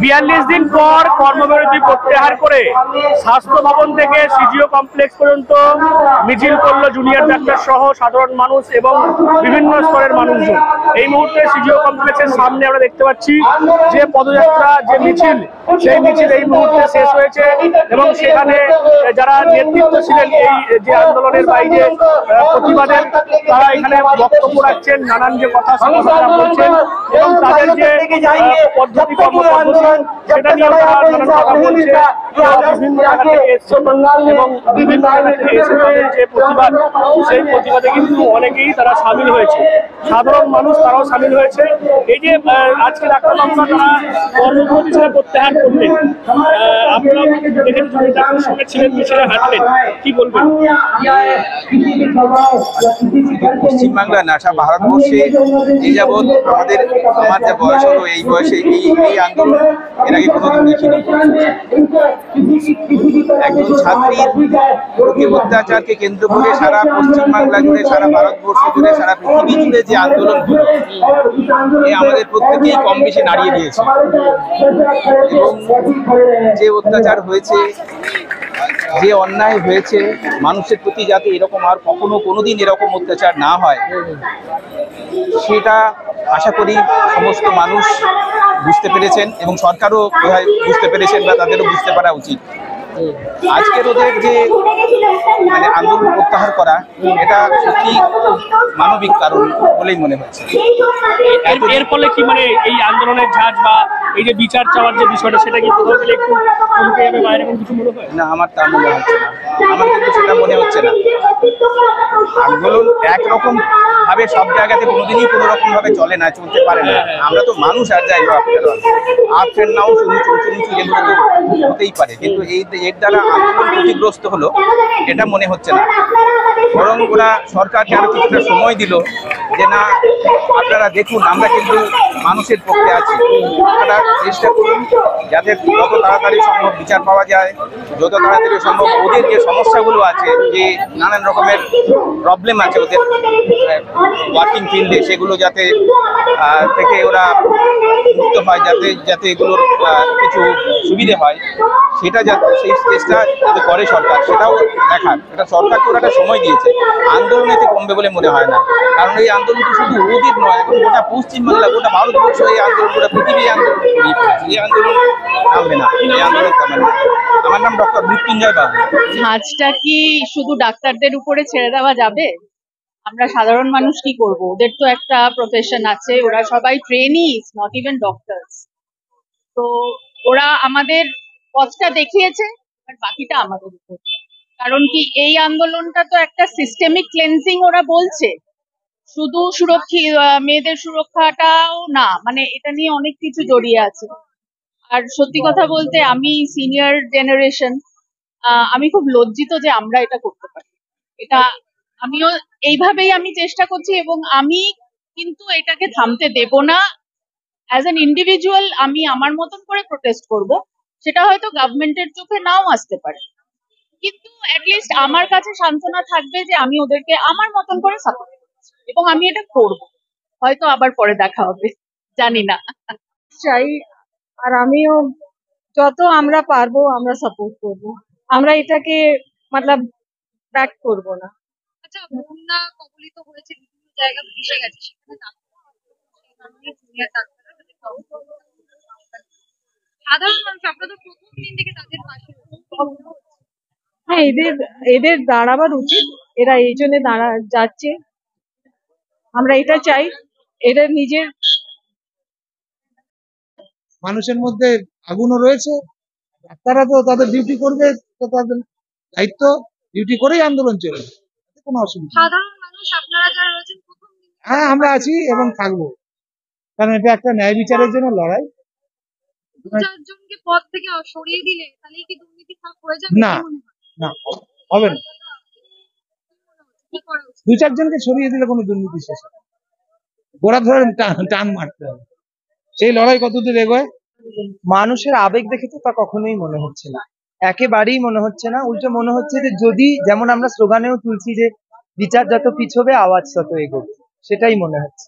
42 দিন পর কর্মবিরতি প্রত্যাহার করে স্বাস্থ্য ভবন থেকে সিজিও কমপ্লেক্স পর্যন্ত মিছিল করলো জুনিয়র ডাক্তার সহ সাধারণ মানুষ এবং বিভিন্ন স্তরের মানুষজন। এই মুহূর্তে সিজিও কমপ্লেক্সের সামনে আমরা দেখতে পাচ্ছি যে পদযাত্রা, যে মিছিল, সেই মিছিল এই মুহূর্তে শেষ হয়েছে এবং সেখানে যারা নেতৃত্ব ছিলেন এই যে আন্দোলনের বাইরে প্রতিবাদের, তারা এখানে বক্তব্য রাখছেন, নানান যে কথা তারা বলছেন এবং তাদের যে পদ্ধতি কর্মপদ্ধতি সেটা নিয়ে তারা নানান কথা বলছে। বিভিন্ন জায়গা থেকে এসছে এবং বিভিন্ন জায়গা থেকে এসে তাদের যে প্রতিবাদ, সেই প্রতিবাদে কিন্তু অনেকেই তারা সামিল হয়েছে, সাধারণ মানুষ তারাও সামিল হয়েছে। এই যে আজকে ডাক্তারবাবুরা তারা কর্মবিরতি ছেড়ে প্রত্যাহার করলেন, আপনারা দেখেন ডাক্তারের সঙ্গে ছিলেন, মিছিলে হাঁটলেন, কি বলবেন? পশ্চিমবাংলা না, সারা ভারতবর্ষে এই যাবৎ আমার যা বয়স হলো, এই বয়সে এই আন্দোলন এর আগে কোনোদিন দেখিনি। একজন ছাত্রীর প্রতি অত্যাচারকে কেন্দ্র করে সারা পশ্চিমবাংলা জুড়ে, সারা ভারতবর্ষ জুড়ে, সারা পৃথিবী জুড়ে যে আন্দোলন হলো, এ আমাদের প্রত্যেকেই কম বেশি নাড়িয়ে দিয়েছে। এবং যে অত্যাচার হয়েছে, যে অন্যায় হয়েছে মানুষের প্রতি, যাতে এরকম আর কোনোদিন এরকম অত্যাচার না হয়, সেটা আশা করি সমস্ত মানুষ বুঝতে পেরেছেন এবং সরকারও বোধহয় বুঝতে পেরেছেন বা তাদেরও বুঝতে পারা উচিত। আজকের ওদের যে আন্দোলন প্রত্যাহার করা, এটা সত্যি মানবিক কারণ বলেই মনে হচ্ছে। এর ফলে কি এই আন্দোলনের ঝাঁজ বা এই যে বিচার চাওয়ার যে বিষয়টা, সেটা কি কোথাও গেলে একটু কমতে যাবে বা এরকম কিছু মনে হয়? না, আমার তা মনে হচ্ছে না, আমার কিন্তু সেটা মনে হচ্ছে না। আন্দোলন একরকম ভাবে সব জায়গাতে কোনোদিনই কোনো রকম ভাবে চলে না, চলতে পারে না। আমরা তো মানুষ, আর যাই হোক আপস এন্ড ডাউন, উঁচু এগুলো তো হতেই পারে, কিন্তু এর দ্বারা আন্দোলন ক্ষতিগ্রস্ত হলো এটা মনে হচ্ছে না। বরং ওরা সরকারকে আরো কিছুটা সময় দিল যে না, আপনারা দেখুন, আমরা কিন্তু মানুষের পক্ষে আছি, আপনারা চেষ্টা করুন যাতে যত তাড়াতাড়ি সম্ভব বিচার পাওয়া যায়, যত তাড়াতাড়ি সম্ভব ওদের যে সমস্যাগুলো আছে, যে নানান রকমের প্রবলেম আছে ওদের ওয়ার্কিং ফিল্ডে, সেগুলো যাতে থেকে ওরা মুক্ত হয়, যাতে এগুলোর কিছু সুবিধে হয়, সেটা যাতে সেই চেষ্টা যাতে করে সরকার, সেটাও দেখার, এটা সরকারকে ওরা একটা সময় দিয়েছে। আন্দোলনেতে কমবে বলে মনে হয় না, কারণ এই আন্দোলন তো শুধু ওদের নয়, এখন গোটা পশ্চিমবাংলা, গোটা ভারতবর্ষ এই আন্দোলন, গোটা পৃথিবী আন্দোলন ছড়িয়ে পড়েছে। এই আন্দোলন থামবে না, এই আন্দোলন থামবে না। আমার নাম ডক্টর মৃত্যুঞ্জয় বাবু। ঝাঁজটা কি শুধু ডাক্তারদের উপরে ছেড়ে দেওয়া যাবে? আমরা সাধারণ মানুষ কি করব? ওদের তো একটা প্রফেশন আছে, ওরা সবাই ট্রেনিজ, নট ইভেন ডক্টরস। তো ওরা আমাদের পথটা দেখিয়েছে, আর বাকিটা আমাদের উপর। কারণ কি, এই আন্দোলনটা তো একটা সিস্টেমিক ক্লেন্সিং ওরা বলছে, শুধু মেয়েদের সুরক্ষাটাও না, এটা নিয়ে অনেক কিছু জড়িয়ে আছে। আর সত্যি কথা বলতে, আমি সিনিয়র জেনারেশন, আমি খুব লজ্জিত যে আমরা এটা করতে পারি। এটা আমিও এইভাবেই আমি চেষ্টা করছি এবং আমি কিন্তু এটাকে থামতে দেব না। অ্যাজ অ্যান ইন্ডিভিজুয়াল আমি আমার মতন করে প্রোটেস্ট করব, সেটা হয়তো গভর্নমেন্টের চোখে নাও আসতে পারে, কিন্তু অ্যাটলিস্ট আমার কাছে সান্ত্বনা থাকবে যে আমি ওদেরকে আমার মতন করে সাপোর্ট করছি এবং আমি এটা করব। হয়তো আবার পরে দেখা হবে, জানি না। চাই, আর আমিও যত আমরা পারবো আমরা সাপোর্ট করব, আমরা এটাকে ব্যাক করব না। আচ্ছা, বন্যা কবলিত হয়েছে, বিভিন্ন জায়গা ভেসে গেছে, সেখানে সাধারণ মানুষ, আপনাদের প্রথম দিন থেকে তাদের পাশে, হ্যাঁ, এদের দাঁড়াবার উচিত, এরা এই জন্য যাচ্ছে। আমরা এটা চাই, এদের নিজের মানুষের মধ্যে আগুনও রয়েছে, ডাক্তাররা তো তাদের ডিউটি করবে, তো তাদের দায়িত্ব, ডিউটি করেই আন্দোলন চলবে, কোনো অসুবিধা। সাধারণ মানুষ আপনারা যারা রয়েছেন প্রথম দিন, হ্যাঁ, আমরা আছি এবং থাকবো, কারণ এটা একটা ন্যায় বিচারের জন্য লড়াই। চারজনকে পদ থেকে সরিয়ে দিলে তাহলে কি দুর্নীতি ফাঁক হয়ে যাবে? না, না, হবে না। দু চারজনকে সরিয়ে দিলে কোনো দুর্নীতি শেষ হবে? গোড়া ধরে টান মারতে হবে, সেই লড়াই কতদূর এগোয়। মানুষের আবেগ দেখে তো তা কখনোই মনে হচ্ছে না, একেবারেই মনে হচ্ছে না। উল্টো মনে হচ্ছে যে, যদি যেমন আমরা স্লোগানেও তুলছি যে বিচার যত পিছবে আওয়াজ তত এগোবে, সেটাই মনে হচ্ছে।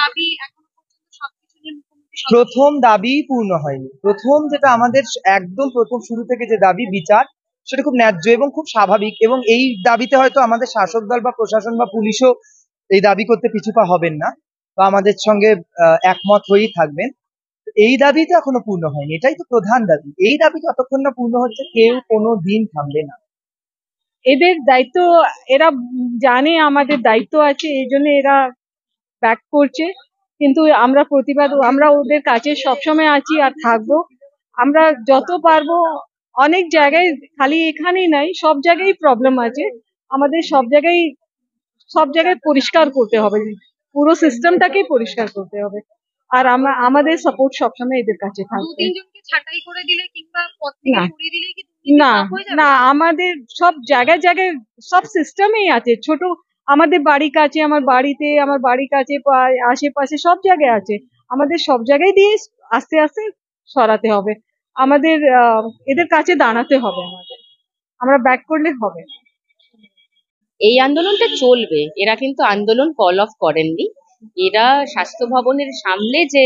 দাবি এখনো পর্যন্ত সবকিছু নিয়ে মুখ্যমন্ত্রী প্রথম দাবি পূর্ণ হয়নি। প্রথম যেটা আমাদের একদম প্রথম শুরু থেকে যে দাবি বিচার, সেটা খুব ন্যায্য এবং খুব স্বাভাবিক, এবং এই দাবিতে হয়তো আমাদের শাসক দল বা প্রশাসন বা পুলিশও এই দাবি করতে পিছুপা হবেন না বা আমাদের সঙ্গে একমত হয়েই থাকবেন। এই দাবি তো এখনো পূর্ণ হয়নি, এটাই তো প্রধান দাবি। এই দাবি যতক্ষণ না পূর্ণ হচ্ছে কেউ কোনো দিন থামবে না। এদের দায়িত্ব, এরা জানে আমাদের দায়িত্ব আছে, এই জন্য এরা ব্যাক করছে। কিন্তু আমরা প্রতিবাদ, আমরা ওদের কাছে সবসময় আছি আর থাকবো। আমরা যত পারবো, অনেক জায়গায়, খালি এখানেই নাই, সব জায়গায় প্রবলেম আছে। আমাদের সব জায়গায় পরিষ্কার করতে হবে, পুরো সিস্টেমটাকেই পরিষ্কার করতে হবে। আর আমাদের সাপোর্ট সবসময় এদের কাছে দু থাকবে। তিনজনকে ছাঁটাই করে দিলে কিংবা পদ থেকে না সরিয়ে দিলেই কি দুর্নীতি না মাফ হয়ে যাবে? না, আমাদের সব জায়গায় জায়গায় সব সিস্টেমেই আছে। ছোট আমাদের বাড়ির কাছে, আমার বাড়িতে, আমার বাড়ির কাছে, আশেপাশে সব জায়গায় আছে। আমাদের সব জায়গায় দিয়ে আস্তে আস্তে সরাতে হবে। আমাদের এদের কাছে দাঁড়াতে হবে আমাদের। আমরা ব্যাক করলে হবে না। এই আন্দোলনটা চলবে, এরা কিন্তু আন্দোলন কল অফ করেননি। এরা স্বাস্থ্য ভবনের সামনে যে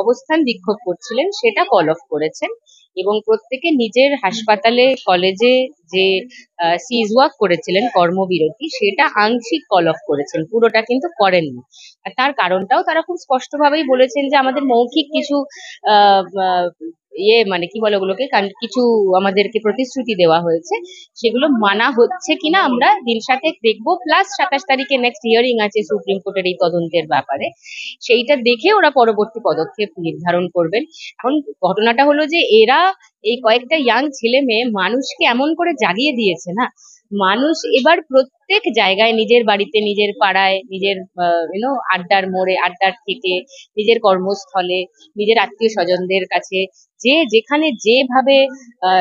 অবস্থান বিক্ষোভ করছিলেন সেটা কল অফ করেছেন, এবং প্রত্যেকে নিজের হাসপাতালে কলেজে যে সিজ ওয়ার্ক করেছিলেন, কর্মবিরতি, সেটা আংশিক কল অফ করেছেন, পুরোটা কিন্তু করেননি। আর তার কারণটাও তারা খুব স্পষ্টভাবেই বলেছেন যে আমাদের মৌখিক কিছু আহ আহ, মানে কি বলে ওগুলোকে, কিছু আমাদেরকে প্রতিশ্রুতি দেওয়া হয়েছে, সেগুলো মানা হচ্ছে কিনা আমরা দিন সাতেক দেখবো। প্লাস 27 তারিখে নেক্সট হিয়ারিং আছে সুপ্রিম কোর্টের এই তদন্তের ব্যাপারে, সেইটা দেখে ওরা পরবর্তী পদক্ষেপ নির্ধারণ করবেন। এখন ঘটনাটা হলো যে এরা এই কয়েকটা ইয়াং ছেলে মেয়ে মানুষকে এমন করে জাগিয়ে দিয়েছে না, মানুষ এবার প্রত্যেক জায়গায়, নিজের বাড়িতে, নিজের পাড়ায়, নিজের আড্ডার মোড়ে, আড্ডার থেকে, নিজের কর্মস্থলে, নিজের আত্মীয় স্বজনদের কাছে, যে যেখানে যেভাবে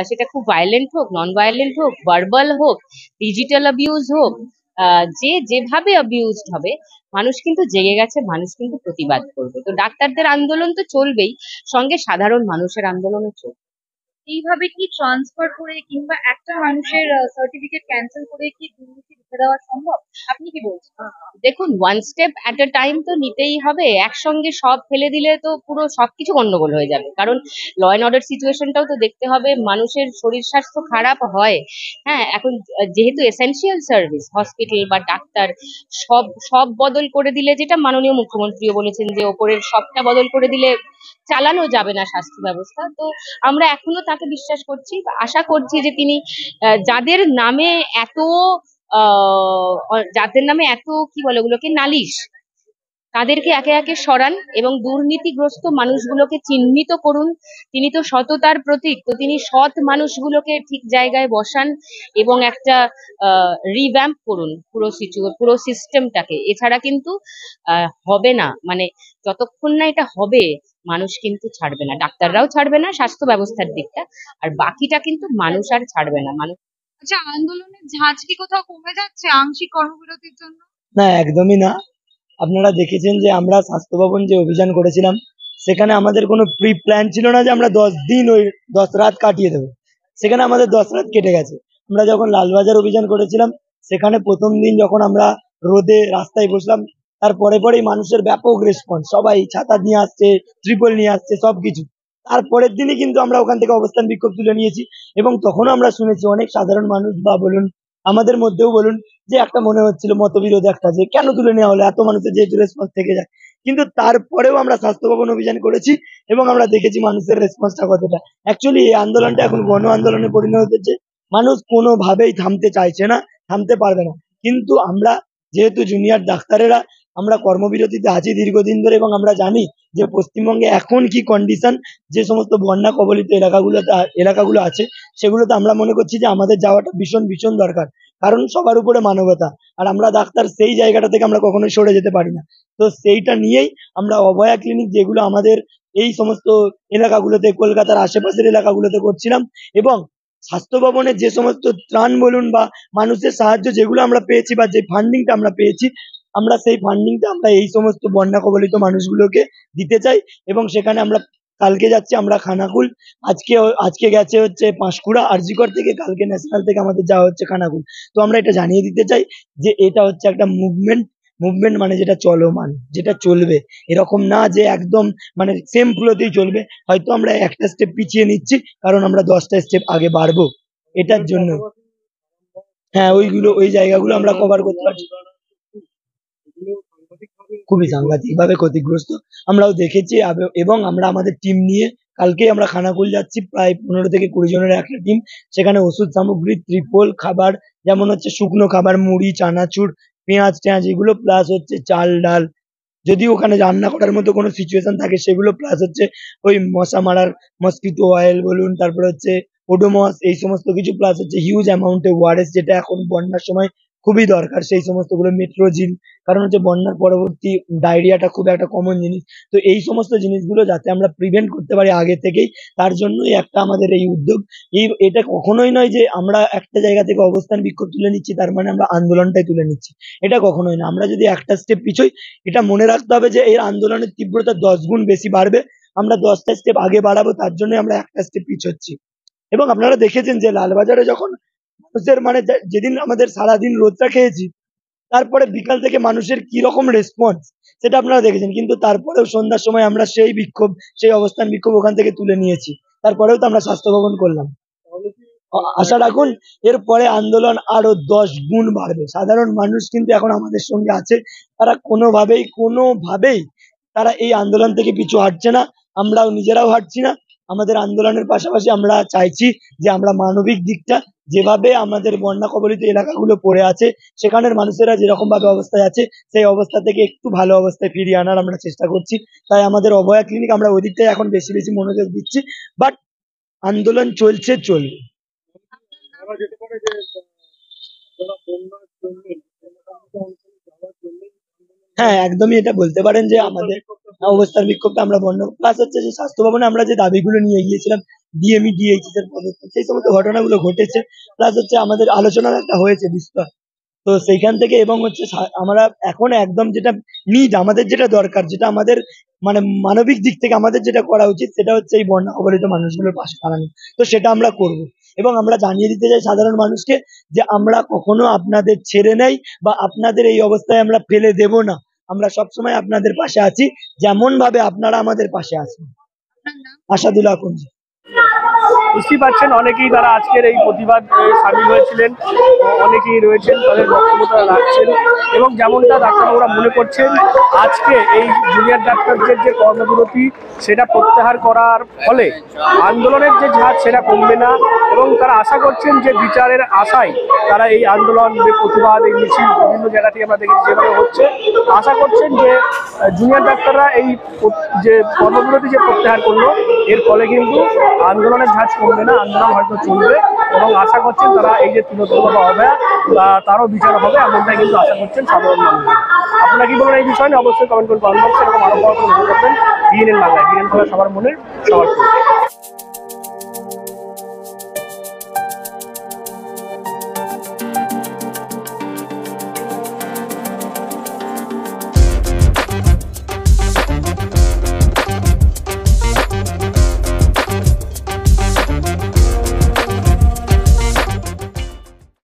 সেটা খুব ভায়োলেন্ট হোক, নন ভায়োলেন্ট হোক, ভার্বাল হোক, ডিজিটাল অ্যাবিউজ হোক, যে যেভাবে অ্যাবিউজড হবে, মানুষ কিন্তু জেগে গেছে, মানুষ কিন্তু প্রতিবাদ করবে। তো ডাক্তারদের আন্দোলন তো চলবেই, সঙ্গে সাধারণ মানুষের আন্দোলনও চলবে। এইভাবে কি ট্রান্সফার করে কিংবা একটা মানুষের সার্টিফিকেট ক্যান্সেল করে কি দুর্নীতি রুখে দেওয়া সম্ভব? আপনি কি বলছেন? দেখুন, one step at a time তো নিতেই হবে। একসঙ্গে সব ফেলে দিলে তো পুরো সবকিছু গন্ডগোল হয়ে যাবে, কারণ ল অ্যান্ড অর্ডার সিচুয়েশনটাও তো দেখতে হবে। মানুষের শরীর স্বাস্থ্য খারাপ হয়, হ্যাঁ, এখন যেহেতু এসেনশিয়াল সার্ভিস, হসপিটাল বা ডাক্তার, সব সব বদল করে দিলে, যেটা মাননীয় মুখ্যমন্ত্রীও বলেছেন যে ওপরের সবটা বদল করে দিলে চালানো যাবে না স্বাস্থ্য ব্যবস্থা। তো আমরা এখনো তাকে বিশ্বাস করছি, আশা করছি যে তিনি যাদের নামে এত যাদের নামে এত কি বলে ওগুলোকে, নালিশ, তাদেরকে একে একে সরান এবং দুর্নীতিগ্রস্ত মানুষগুলোকে চিহ্নিত করুন। তিনি তো সততার প্রতীক, তো তিনি সৎ মানুষগুলোকে ঠিক জায়গায় বসান এবং একটা রিভ্যাম্প করুন পুরো সিস্টেমটাকে। এছাড়া কিন্তু হবে না, মানে যতক্ষণ না এটা হবে, মানুষ কিন্তু ছাড়বে না, ডাক্তাররাও ছাড়বে না স্বাস্থ্য ব্যবস্থার দিকটা, আর বাকিটা কিন্তু মানুষ আর ছাড়বে না। মানুষ আচ্ছা, আন্দোলনের ঝাঁজ কি কোথাও কমে যাচ্ছে আংশিক কর্মবিরতির জন্য? না, একদমই না। আপনারা দেখেছেন যে আমরা স্বাস্থ্য ভবন যে অভিযান করেছিলাম, সেখানে আমাদের কোনো প্রি প্ল্যান ছিল না যে আমরা 10 দিন ওই 10 রাত কাটিয়ে দেবো। সেখানে আমাদের 10 রাত কেটে গেছে। আমরা যখন লালবাজার অভিযান করেছিলাম, সেখানে প্রথম দিন যখন আমরা রোদে রাস্তায় বসলাম, তার পরেই মানুষের ব্যাপক রেসপন্স, সবাই ছাতা নিয়ে আসছে, ত্রিপল নিয়ে আসছে, সবকিছু। তারপরের দিনই কিন্তু আমরা ওখান থেকে অবস্থান বিক্ষোভ তুলে নিয়েছি, এবং তখনও আমরা শুনেছি অনেক সাধারণ মানুষ বা বলুন আমাদের মধ্যেও বলুন যে একটা মনে হচ্ছিল মতবিরোধ একটা, যে কেন তুলে নেওয়া হলো, এত মানুষের যেহেতু রেসপন্স থেকে যায়। কিন্তু তারপরেও আমরা স্বাস্থ্য ভবন অভিযান করেছি এবং আমরা দেখেছি মানুষের রেসপন্সটা কতটা। অ্যাকচুয়ালি এই আন্দোলনটা এখন গণ আন্দোলনে পরিণত হচ্ছে। মানুষ কোনোভাবেই থামতে চাইছে না, থামতে পারবে না। কিন্তু আমরা যেহেতু জুনিয়র ডাক্তারেরা আমরা কর্মবিরতিতে আছি দীর্ঘদিন ধরে, এবং আমরা জানি যে পশ্চিমবঙ্গে এখন কি কন্ডিশন, যে সমস্ত বন্যা কবলিত এলাকাগুলো আছে, সেগুলোতে আমরা মনে করছি যে আমাদের যাওয়াটা ভীষণ ভীষণ দরকার। কারণ সবার উপরে মানবতা, আর আমরা ডাক্তার সেই জায়গাটা থেকে আমরা কখনোই সরে যেতে পারি না। তো সেইটা নিয়েই আমরা অভয়া ক্লিনিক, যেগুলো আমাদের এই সমস্ত এলাকাগুলোতে, কলকাতার আশেপাশের এলাকাগুলোতে করছিলাম, এবং স্বাস্থ্য ভবনের যে সমস্ত ত্রাণ বলুন বা মানুষের সাহায্য যেগুলো আমরা পেয়েছি বা যে ফান্ডিংটা আমরা পেয়েছি, আমরা সেই ফান্ডিংটা আমরা এই সমস্ত বন্যা কবলিত মানুষগুলোকে দিতে চাই। এবং সেখানে আমরা কালকে যাচ্ছি আমরা খানাকুল, আজকে গেছে হচ্ছে পাঁশকুড়া আরজিকর থেকে, কালকে ন্যাশনাল থেকে আমাদের যাওয়া হচ্ছে খানাকুল। তো আমরা এটা জানিয়ে দিতে চাই যে এটা হচ্ছে একটা মুভমেন্ট, মুভমেন্ট মানে যেটা চলমান, যেটা চলবে, এরকম না যে একদম মানে সেম ফ্লোতেই চলবে। হয়তো আমরা একটা স্টেপ পিছিয়ে নিচ্ছি কারণ আমরা 10টা স্টেপ আগে বাড়বো, এটার জন্য। হ্যাঁ, ওই জায়গাগুলো আমরা কভার করতে পারছি। খুবই সাংঘাতিক ভাবে ক্ষতিগ্রস্ত আমরাও দেখেছি, এবং আমরা আমাদের টিম নিয়ে কালকেই আমরা খানাকুল যাচ্ছি, প্রায় 15 থেকে 20 জনের একটা টিম। সেখানে ওষুধ সামগ্রী, ত্রিপল, খাবার, যেমন হচ্ছে শুকনো খাবার, মুড়ি, চানাচুর, পেঁয়াজ টেঁয়াজ, এগুলো প্লাস হচ্ছে চাল ডাল, যদি ওখানে রান্না করার মতো কোনো সিচুয়েশন থাকে সেগুলো, প্লাস হচ্ছে ওই মশা মারার মসকিটো অয়েল বলুন, তারপরে হচ্ছে ওডোমস, এই সমস্ত কিছু, প্লাস হচ্ছে হিউজ অ্যামাউন্টে ওআরএস, যেটা এখন বন্যার সময় খুবই দরকার, সেই সমস্ত গুলো, মেট্রোজিন, কারণ হচ্ছে বন্যার পরবর্তী ডায়রিয়াটা খুব একটা কমন জিনিস। তো এই সমস্ত জিনিসগুলো যাতে আমরা প্রিভেন্ট করতে পারি আগে থেকেই, তার জন্যই একটা আমাদের এই উদ্যোগ। এটা কখনোই নয় যে আমরা একটা জায়গা থেকে অবস্থান বিক্ষোভ তুলে নিচ্ছি তার মানে আমরা আন্দোলনটাই তুলে নিচ্ছি, এটা কখনোই না। আমরা যদি একটা স্টেপ পিছোই, এটা মনে রাখতে হবে যে এই আন্দোলনের তীব্রতা 10 গুণ বেশি বাড়বে। আমরা 10টা স্টেপ আগে বাড়াবো, তার জন্য আমরা একটা স্টেপ পিছোচ্ছি। এবং আপনারা দেখেছেন যে লালবাজারে যখন মানুষের মানে যেদিন আমাদের সারাদিন রোদটা খেয়েছি, তারপরে বিকাল থেকে মানুষের কি রকম রেসপন্স সেটা আপনারা দেখেছেন, কিন্তু তারপরেও সন্ধ্যার সময় আমরা সেই বিক্ষোভ, সেই অবস্থান বিক্ষোভ ওখান থেকে তুলে নিয়েছি, তারপরেও তো আমরা স্বাস্থ্য ভবন করলাম। আশা রাখুন এরপরে আন্দোলন আরো 10 গুণ বাড়বে। সাধারণ মানুষ কিন্তু এখন আমাদের সঙ্গে আছে, তারা কোনোভাবেই তারা এই আন্দোলন থেকে পিছু হাঁটছে না, আমরাও নিজেরাও হাঁটছি না। আমাদের আন্দোলনের পাশাপাশি আমরা চাইছি যে আমরা মানবিক দিকটা, যেভাবে আমাদের বন্যা কবলিত এলাকাগুলো পড়ে আছে সেখানের মানুষেরা যেরকম ভাবে অবস্থায় আছে, সেই অবস্থা থেকে একটু ভালো অবস্থায় ফিরিয়ে আনার আমরা চেষ্টা করছি। তাই আমাদের অভয়া ক্লিনিক, আমরা ওই দিকটাই এখন বেশি বেশি মনোযোগ দিচ্ছি। বাট আন্দোলন চলছে, চলবে। হ্যাঁ, একদমই এটা বলতে পারেন যে আমাদের অবস্থার বিক্ষোভটা আমরা বন্ধ, প্লাস হচ্ছে যে স্বাস্থ্য ভবনে আমরা যে দাবিগুলো নিয়ে গিয়েছিলাম, ডিএমই ডিএইচএস এর পদক্ষেপ, সেই সমস্ত ঘটনাগুলো ঘটেছে, প্লাস হচ্ছে আমাদের আলোচনার একটা হয়েছে বিস্তর। তো সেইখান থেকে, এবং হচ্ছে আমরা এখন একদম যেটা নিড, আমাদের যেটা দরকার, যেটা আমাদের মানে মানবিক দিক থেকে আমাদের যেটা করা উচিত, সেটা হচ্ছে এই বন্যা কবলিত মানুষগুলোর পাশে দাঁড়ানো। তো সেটা আমরা করব, এবং আমরা জানিয়ে দিতে চাই সাধারণ মানুষকে যে আমরা কখনো আপনাদের ছেড়ে নেই, বা আপনাদের এই অবস্থায় আমরা ফেলে দেব না। আমরা সবসময় আপনাদের পাশে আছি, যেমন ভাবে আপনারা আমাদের পাশে আছেন। আশাদুল্লাহ কুঞ্জি। বুঝতেই পারছেন, অনেকেই তারা আজকের এই প্রতিবাদ সামিল হয়েছিলেন, অনেকেই রয়েছেন, তাদের বক্তব্য তারা রাখছেন, এবং যেমনটা ডাক্তারবাবুরা মনে করছেন আজকে এই জুনিয়র ডাক্তারদের যে কর্মবিরতি সেটা প্রত্যাহার করার ফলে আন্দোলনের যে ঝাঁজ সেটা কমবে না, এবং তারা আশা করছেন যে বিচারের আশায় তারা এই আন্দোলন, প্রতিবাদ, এই মিছিল বিভিন্ন জায়গা থেকে আমরা দেখেছি যেভাবে হচ্ছে, আশা করছেন যে জুনিয়র ডাক্তাররা এই যে কর্মবিরতি যে প্রত্যাহার করলো এর ফলে কিন্তু আন্দোলনের ঝাঁজ কমবে না, আন্দোলন হয়তো চলবে, এবং আশা করছেন তারা এই যে তিলোত্তমা বা অভয়া তারও বিচার হবে, এমনটাই কিন্তু আশা করছেন সাধারণ মানুষ। আপনারা কি বলেন এই বিষয় নিয়ে অবশ্যই কমেন্ট করুন, কমেন্ট বক্সে, এরকম আরো করবেন। বিএনএন বাংলায়, বিএনএন বাংলা সবার মনের সবার।